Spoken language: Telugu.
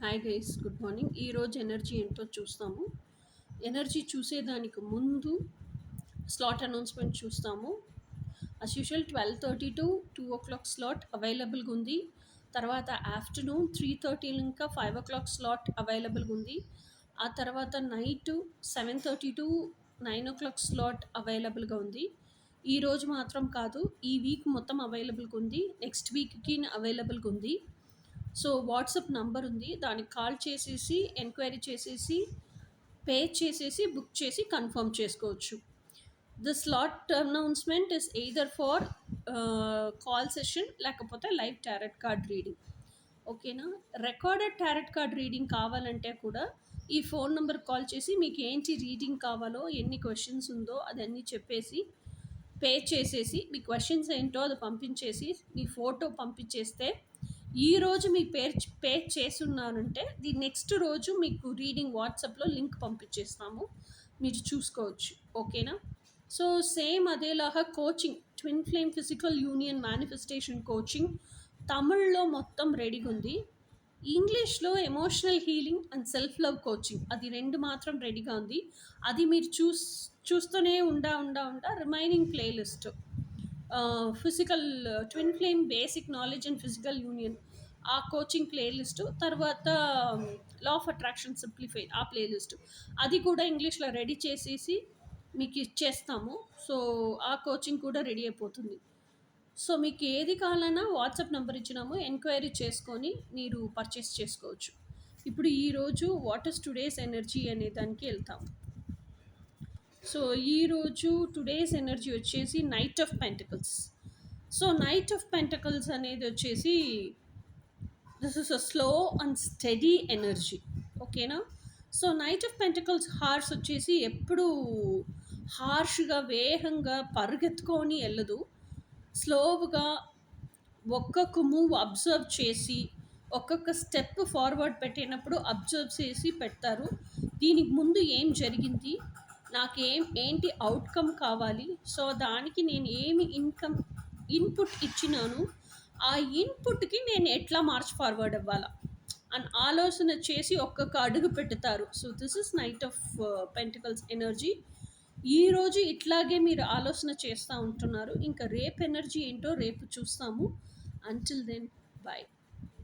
Hi guys, good morning. ఈరోజు ఎనర్జీ ఏంటో చూస్తాము. ఎనర్జీ చూసేదానికి ముందు స్లాట్ అనౌన్స్మెంట్ చూస్తాము. అస్ యూజువల్ 12:30 టు 2 o'clock స్లాట్ అవైలబుల్గా ఉంది. తర్వాత ఆఫ్టర్నూన్ 3:30 ఇంకా 5 o'clock స్లాట్ అవైలబుల్గా ఉంది. ఆ తర్వాత నైట్ 7:30 టు 9 o'clock స్లాట్ అవైలబుల్గా ఉంది. ఈ రోజు మాత్రం కాదు, ఈ వీక్ మొత్తం అవైలబుల్గా ఉంది. నెక్స్ట్ వీక్కి అవైలబుల్గా ఉంది. సో వాట్సాప్ నంబర్ ఉంది, దానికి కాల్ చేసేసి ఎంక్వైరీ చేసేసి పే చేసేసి బుక్ చేసి కన్ఫర్మ్ చేసుకోవచ్చు. The slot announcement is either for call session లేకపోతే లైవ్ టారెట్ కార్డ్ రీడింగ్. ఓకేనా? రికార్డెడ్ టారెట్ కార్డ్ రీడింగ్ కావాలంటే కూడా ఈ ఫోన్ నెంబర్ కాల్ చేసి మీకు ఏంటి రీడింగ్ కావాలో, ఎన్ని క్వశ్చన్స్ ఉందో అదన్నీ చెప్పేసి పే చేసేసి మీ క్వశ్చన్స్ ఏంటో అది పంపించేసి మీ ఫోటో పంపించేస్తే ఈరోజు మీ పే చేసున్నానంటే ది నెక్స్ట్ రోజు మీకు రీడింగ్ వాట్సాప్లో లింక్ పంపించేస్తాము, మీరు చూసుకోవచ్చు. ఓకేనా? సో సేమ్ అదేలాగా coaching, twin flame physical union manifestation coaching తమిళ్లో మొత్తం రెడీగా ఉంది. ఇంగ్లీష్లో emotional healing and self love coaching, అది రెండు మాత్రం రెడీగా ఉంది. అది మీరు చూస్తూనే ఉండా remaining playlist physical twin flame basic knowledge and physical union ఆ కోచింగ్ ప్లేలిస్ట్, తర్వాత లా ఆఫ్ అట్రాక్షన్ సింప్లిఫైడ్ ఆ ప్లేలిస్ట్, అది కూడా ఇంగ్లీష్లో రెడీ చేసేసి మీకు ఇచ్చేస్తాము. సో ఆ కోచింగ్ కూడా రెడీ అయిపోతుంది. సో మీకు ఏది కావాలన్నా వాట్సాప్ నెంబర్ ఇచ్చినాము, ఎంక్వైరీ చేసుకొని మీరు పర్చేస్ చేసుకోవచ్చు. ఇప్పుడు ఈరోజు వాట్ ఇస్ టుడేస్ ఎనర్జీ అనే దానికి వెళ్తాము. సో ఈరోజు టుడేస్ ఎనర్జీ వచ్చేసి knight of pentacles. So knight of pentacles అనేది వచ్చేసి this is a slow and steady energy. ఓకేనా? So knight of pentacles horse వచ్చేసి ఎప్పుడు హార్ష్గా వేగంగా పరుగెత్తుకొని వెళ్ళదు. స్లోగా ఒక్కొక్క మూవ్ అబ్జర్వ్ చేసి ఒక్కొక్క స్టెప్ ఫార్వర్డ్ పెట్టినప్పుడు అబ్జర్వ్ చేసి పెడతారు. దీనికి ముందు ఏం జరిగింది, ఏంటి అవుట్కమ్ కావాలి, సో దానికి నేను ఏమి ఇన్పుట్ ఇచ్చినాను, ఆ ఇన్పుట్కి నేను ఎట్లా మార్చ్ ఫార్వర్డ్ అవ్వాలా అని ఆలోచన చేసి ఒక్కొక్క అడుగు పెడతారు. So this is night of pentacles energy. ఈరోజు ఇట్లాగే మీరు ఆలోచన చేస్తూ ఉంటున్నారు. ఇంకా రేపు ఎనర్జీ ఏంటో రేపు చూస్తాము. Until then, bye.